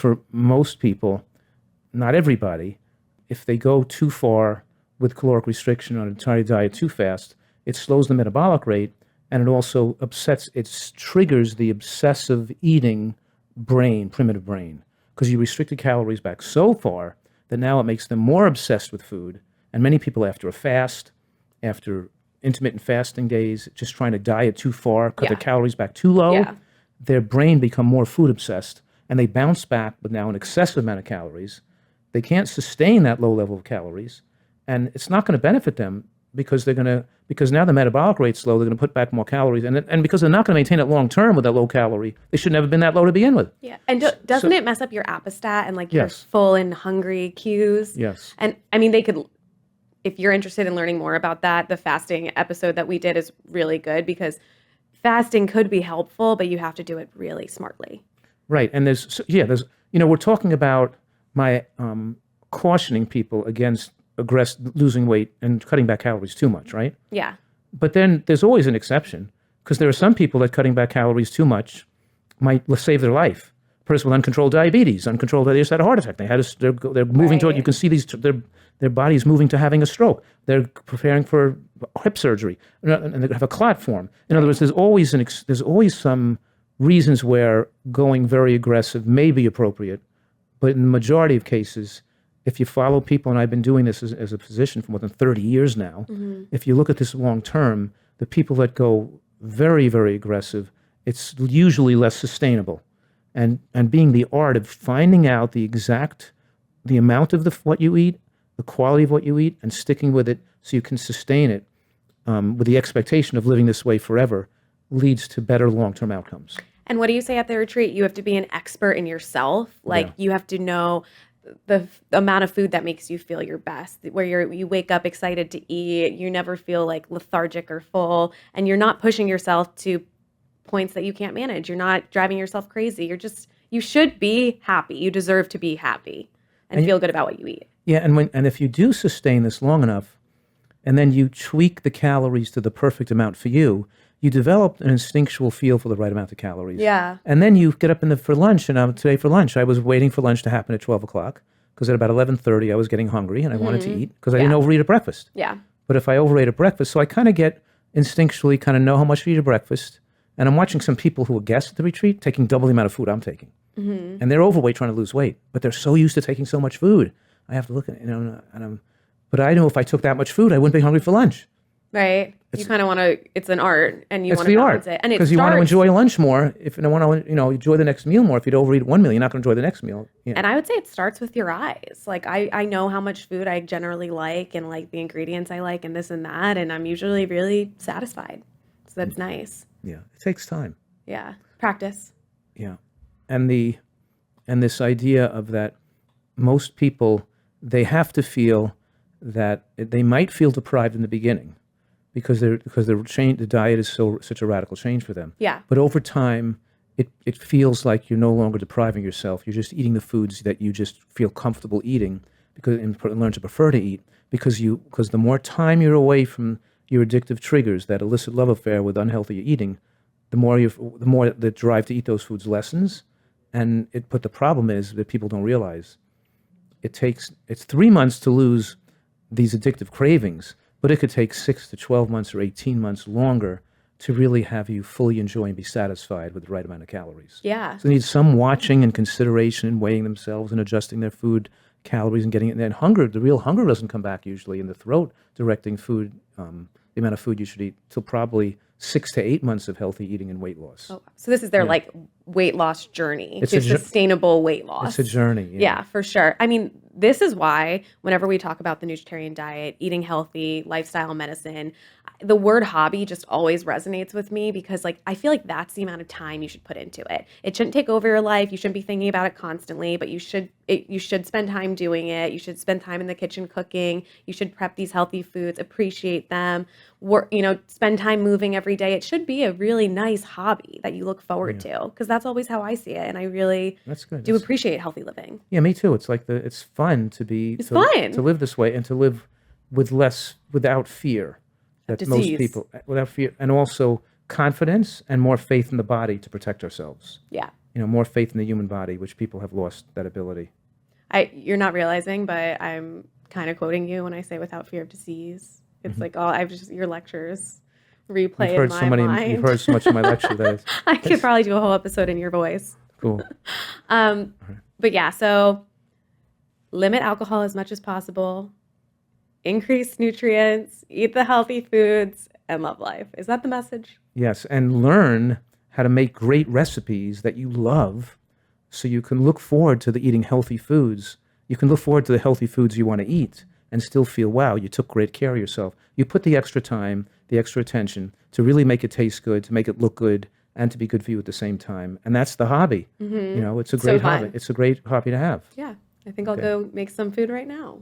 for most people, not everybody, if they go too far with caloric restriction on an entire diet too fast, it slows the metabolic rate, and it also triggers the obsessive eating brain, primitive brain, because you restricted calories back so far that now it makes them more obsessed with food. And many people after a fast, after intermittent fasting days, just trying to diet too far, cut their calories back too low, their brain become more food obsessed, and they bounce back with now an excessive amount of calories. They can't sustain that low level of calories, and it's not going to benefit them because now the metabolic rate's low, they're going to put back more calories, and because they're not going to maintain it long term with that low calorie, they should never have been that low to begin with. Yeah, and doesn't it mess up your apostat and like your full and hungry cues? Yes. And I mean, if you're interested in learning more about that, the fasting episode that we did is really good because fasting could be helpful, but you have to do it really smartly. Right, and there's we're talking about my cautioning people against losing weight and cutting back calories too much, right? Yeah. But then there's always an exception because there are some people that cutting back calories too much might save their life. A person with uncontrolled diabetes, they just had a heart attack. They're moving toward. You can see their body's moving to having a stroke. They're preparing for hip surgery, and they're going to have a clot form. In other words, there's always some reasons where going very aggressive may be appropriate, but in the majority of cases, if you follow people, and I've been doing this as a physician for more than 30 years now, if you look at this long term, the people that go very, very aggressive, it's usually less sustainable. And being the art of finding out the amount of what you eat, the quality of what you eat, and sticking with it so you can sustain it with the expectation of living this way forever leads to better long-term outcomes. And what do you say at the retreat? You have to be an expert in yourself. You have to know the amount of food that makes you feel your best, where you wake up excited to eat, you never feel like lethargic or full, and you're not pushing yourself to points that you can't manage. You're not driving yourself crazy. You should be happy. You deserve to be happy and feel good about what you eat. Yeah, and if you do sustain this long enough, and then you tweak the calories to the perfect amount for you, you develop an instinctual feel for the right amount of calories. Yeah. And then you get up for lunch, and today for lunch, I was waiting for lunch to happen at 12 o'clock, because at about 11:30, I was getting hungry, and I wanted to eat, because I didn't overeat at breakfast. Yeah. But if I overate at breakfast, so I kind of instinctually know how much to eat at breakfast, and I'm watching some people who are guests at the retreat taking double the amount of food I'm taking. And they're overweight trying to lose weight, but they're so used to taking so much food. I have to look at it, but I know if I took that much food, I wouldn't be hungry for lunch. Right. You kind of want to, it's an art, and you It's want to the balance art, it. And because you want to enjoy lunch more. If you want to, enjoy the next meal more. If you'd overeat one meal, you're not going to enjoy the next meal. Yeah. And I would say it starts with your eyes. Like I know how much food I generally like, and like the ingredients I like, and this and that, and I'm usually really satisfied. So that's nice. Yeah, it takes time. Yeah, practice. Yeah, and this idea of that most people, they have to feel that they might feel deprived in the beginning because the diet is such a radical change for them. Yeah. But over time, it feels like you're no longer depriving yourself. You're just eating the foods that you just feel comfortable eating and learn to prefer to eat because the more time you're away from your addictive triggers, that illicit love affair with unhealthy eating, the more the drive to eat those foods lessens. But the problem is that people don't realize it's 3 months to lose these addictive cravings, but it could take 6 to 12 months or 18 months longer to really have you fully enjoy and be satisfied with the right amount of calories. Yeah. So they need some watching and consideration and weighing themselves and adjusting their food calories and getting it. And then hunger, the real hunger doesn't come back usually in the throat, directing food, the amount of food you should eat, till probably 6 to 8 months of healthy eating and weight loss. Oh, so this is their weight loss journey, to sustainable weight loss. It's a journey. Yeah, for sure. I mean, this is why whenever we talk about the Nutritarian diet, eating healthy, lifestyle medicine, the word hobby just always resonates with me because I feel like that's the amount of time you should put into it. It shouldn't take over your life. You shouldn't be thinking about it constantly, but you should spend time doing it. You should spend time in the kitchen cooking. You should prep these healthy foods, appreciate them, spend time moving every day. It should be a really nice hobby that you look forward to, because that's always how I see it. And I really appreciate healthy living. Yeah, me too. It's it's fun to live this way and to live without fear. That most people, without fear, and also confidence and more faith in the body to protect ourselves. Yeah. more faith in the human body, which people have lost that ability. You're not realizing, but I'm kind of quoting you when I say without fear of disease. It's like your lectures replay in my mind. You've heard so much of my lecture that it's, I could probably do a whole episode in your voice. cool. But yeah, so limit alcohol as much as possible, increase nutrients, eat the healthy foods, and love life. Is that the message? Yes, and learn how to make great recipes that you love so you can look forward to the eating healthy foods. You can look forward to the healthy foods you want to eat and still feel, wow, you took great care of yourself. You put the extra time, the extra attention to really make it taste good, to make it look good, and to be good for you at the same time. And that's the hobby. It's a great hobby. It's a great hobby to have. Yeah, I think I'll go make some food right now.